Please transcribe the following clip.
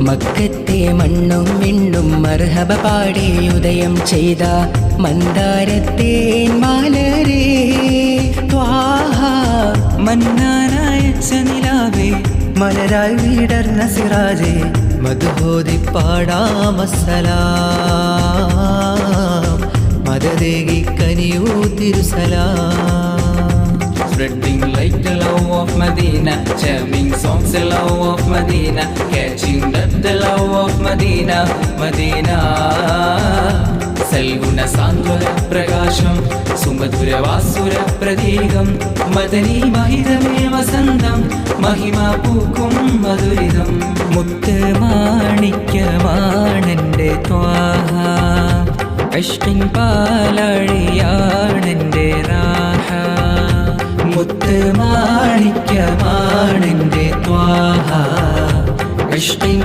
മക്കത്തെ മണ്ണും വിണ്ണും മർഹബ പാടി ഉദയം ചെയ്ത മന്ദാരത്തേൻ മാലരേ ത്വാഹ. മന്നാനായ നിലാവേ മലരായി വിടർന്ന സിറാജേ മധുബോധി പാടാമസ്സലാം മദദേകി കനിയൂ തിരുസലാം. Spreading like the love of Medina, jamming songs the love of Medina, catching up the love of Medina, Medina. സൽഗുണ സാന്ത്വന പ്രകാശം സുമധുര വാസുര പ്രതീകം മദനി മഹിതമേ വസന്തം മഹിമ പൂക്കും മധുരിതം. മുത്ത് മാണിക്യമാണെൻ്റെ ത്വാഹ ഇഷ്കിൻ പാലഴിയാണെൻ്റെ റാഹ. മുത്ത് മാണിക്യമാണെൻ്റെ ത്വാഹ ഇഷ്കിൻ